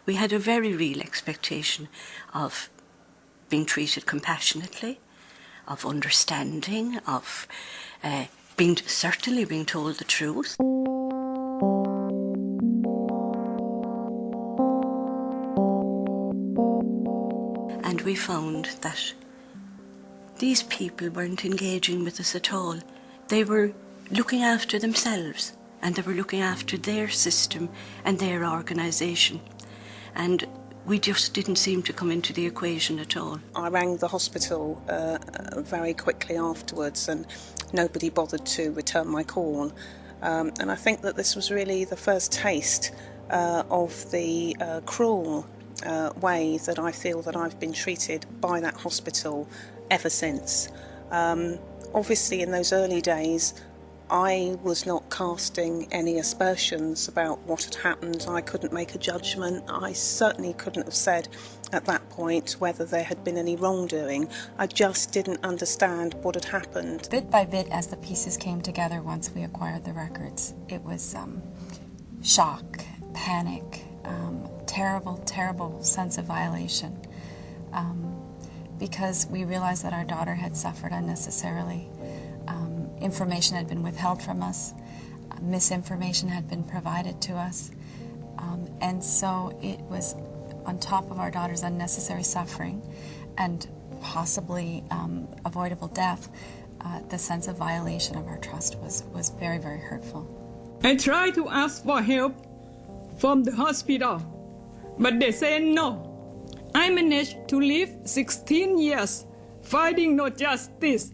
We had a very real expectation of being treated compassionately, of understanding, of certainly being told the truth. And we found that these people weren't engaging with us at all. They were looking after themselves, and they were looking after their system and their organisation. And we just didn't seem to come into the equation at all. I rang the hospital very quickly afterwards, and nobody bothered to return my call. And I think that this was really the first taste of the cruel way that I feel that I've been treated by that hospital ever since. Obviously, in those early days, I was not casting any aspersions about what had happened. I couldn't make a judgment. I certainly couldn't have said at that point whether there had been any wrongdoing. I just didn't understand what had happened. Bit by bit, as the pieces came together once we acquired the records, it was shock, panic, terrible, terrible sense of violation, because we realized that our daughter had suffered unnecessarily. Information had been withheld from us, misinformation had been provided to us, and so it was on top of our daughter's unnecessary suffering and possibly avoidable death. The sense of violation of our trust was very, very hurtful. I tried to ask for help from the hospital, but they said no. I managed to live 16 years fighting no justice,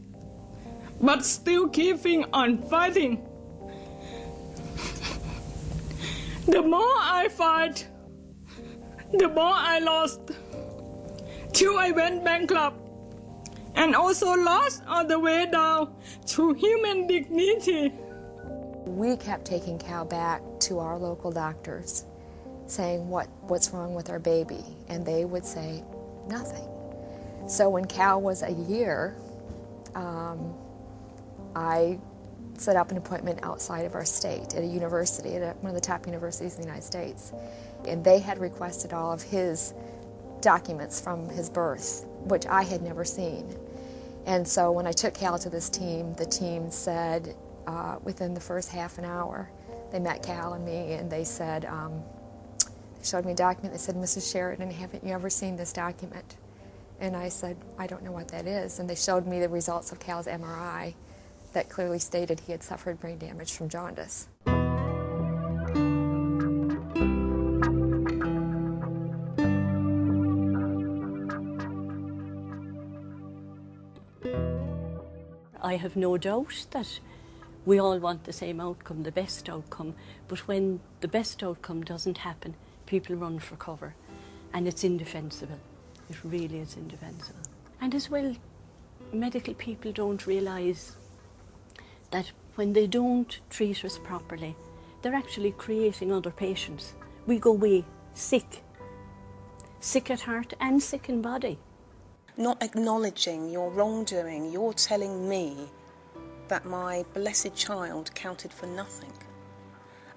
but still keeping on fighting. The more I fight, the more I lost, till I went bankrupt, and also lost on the way down to human dignity. We kept taking Cal back to our local doctors, saying what's wrong with our baby, and they would say nothing. So when Cal was a year, I set up an appointment outside of our state at a university, at one of the top universities in the United States. And they had requested all of his documents from his birth, which I had never seen. And so when I took Cal to this team, the team said within the first half an hour, they met Cal and me, and they said, they showed me a document. They said, "Mrs. Sheridan, haven't you ever seen this document?" And I said, "I don't know what that is." And they showed me the results of Cal's MRI that clearly stated he had suffered brain damage from jaundice. I have no doubt that we all want the same outcome, the best outcome, but when the best outcome doesn't happen, people run for cover, and it's indefensible. It really is indefensible. And as well, medical people don't realise that when they don't treat us properly, they're actually creating other patients. We go away sick at heart and sick in body. Not acknowledging your wrongdoing, you're telling me that my blessed child counted for nothing.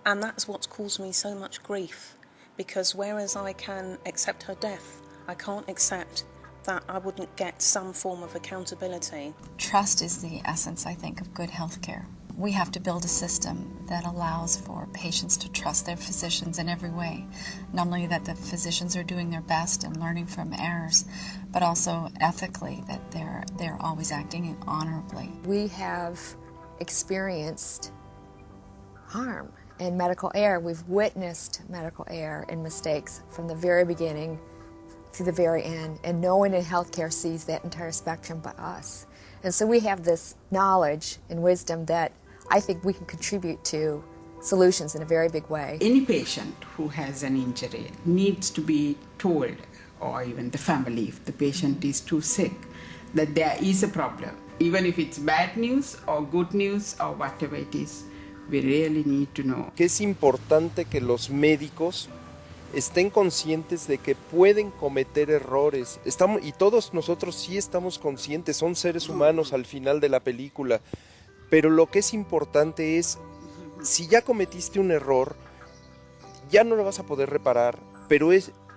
And that's what's caused me so much grief, because whereas I can accept her death, I can't accept that I wouldn't get some form of accountability. Trust is the essence, I think, of good health care. We have to build a system that allows for patients to trust their physicians in every way. Not only that the physicians are doing their best and learning from errors, but also ethically that they're always acting honorably. We have experienced harm and medical error. We've witnessed medical error and mistakes from the very beginning to the very end, and no one in healthcare sees that entire spectrum but us. And so we have this knowledge and wisdom that I think we can contribute to solutions in a very big way. Any patient who has an injury needs to be told, or even the family, if the patient is too sick, that there is a problem. Even if it's bad news or good news or whatever it is, we really need to know. Que es importante que los médicos estén conscientes de que pueden cometer errores. Y todos nosotros sí estamos conscientes, son seres humanos al final de la película. Pero lo que es importante es, si ya cometiste un error, ya no lo vas a poder reparar, pero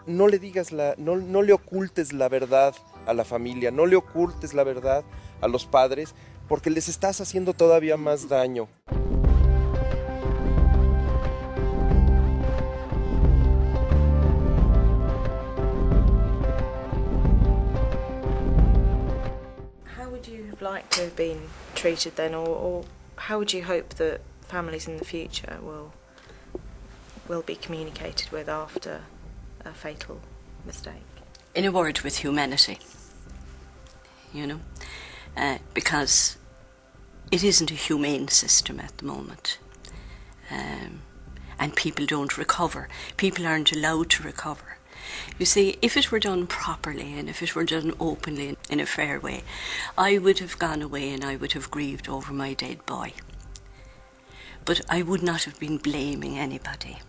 no le digas no le ocultes la verdad a la familia, no le ocultes la verdad a los padres, porque les estás haciendo todavía más daño. How would you have liked to have been treated then, or how would you hope that families in the future will be communicated with after a fatal mistake? In a word, with humanity, because it isn't a humane system at the moment, and people don't recover. People aren't allowed to recover. You see, if it were done properly and if it were done openly in a fair way, I would have gone away and I would have grieved over my dead boy. But I would not have been blaming anybody.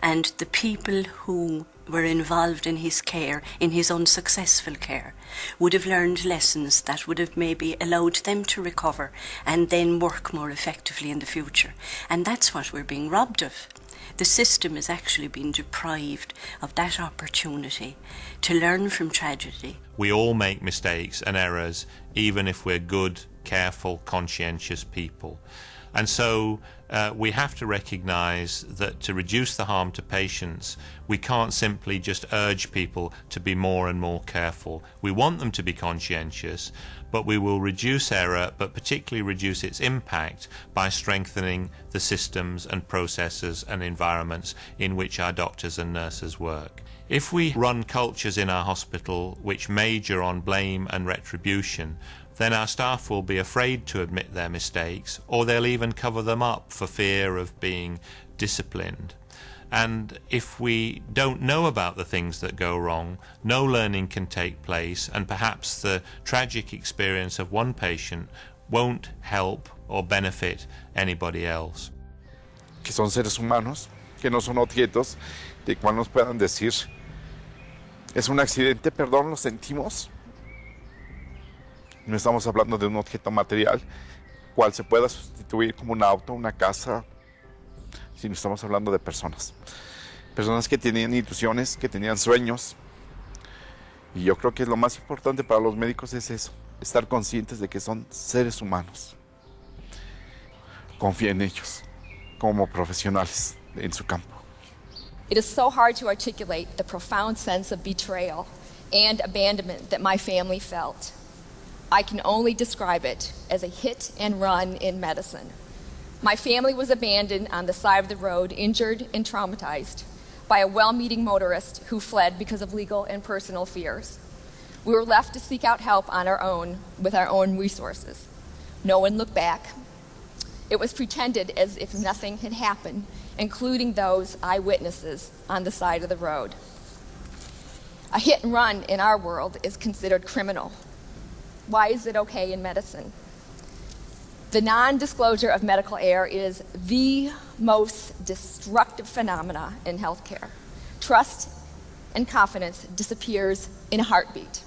And the people who were involved in his care, in his unsuccessful care, would have learned lessons that would have maybe allowed them to recover and then work more effectively in the future. And that's what we're being robbed of. The system has actually been deprived of that opportunity to learn from tragedy. We all make mistakes and errors, even if we're good, careful, conscientious people. And so we have to recognise that to reduce the harm to patients, we can't simply just urge people to be more and more careful. We want them to be conscientious, but we will reduce error, but particularly reduce its impact by strengthening the systems and processes and environments in which our doctors and nurses work. If we run cultures in our hospital which major on blame and retribution, then our staff will be afraid to admit their mistakes, or they'll even cover them up for fear of being disciplined. And if we don't know about the things that go wrong, no learning can take place, and perhaps the tragic experience of one patient won't help or benefit anybody else. Que son seres humanos, que no son objetos de cual nos puedan decir, es un accidente, perdón, lo sentimos. No estamos hablando de un objeto material, cual se pueda sustituir como un auto, una casa, sino estamos hablando de personas. Personas que tenían ilusiones, que tenían sueños. Y yo creo que lo más importante para los médicos es eso, estar conscientes de que son seres humanos. Confía en ellos, como profesionales en su campo. It is so hard to articulate the profound sense of betrayal and abandonment that my family felt. I can only describe it as a hit and run in medicine. My family was abandoned on the side of the road, injured and traumatized by a well-meaning motorist who fled because of legal and personal fears. We were left to seek out help on our own with our own resources. No one looked back. It was pretended as if nothing had happened, including those eyewitnesses on the side of the road. A hit and run in our world is considered criminal. Why is it okay in medicine? The non-disclosure of medical error is the most destructive phenomena in healthcare. Trust and confidence disappears in a heartbeat.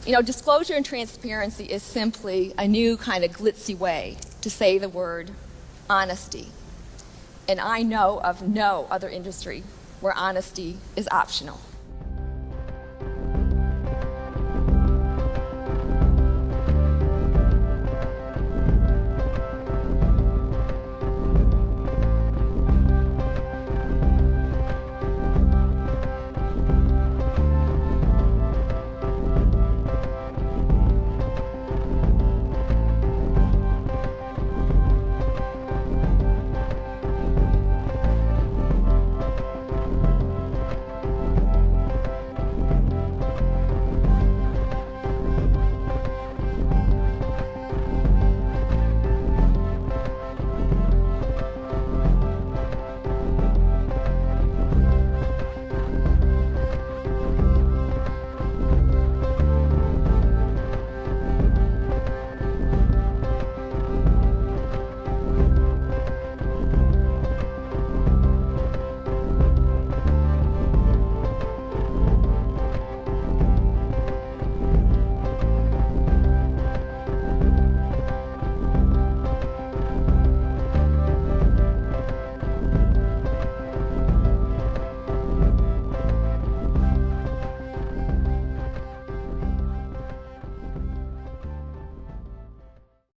Disclosure and transparency is simply a new kind of glitzy way to say the word honesty. And I know of no other industry where honesty is optional.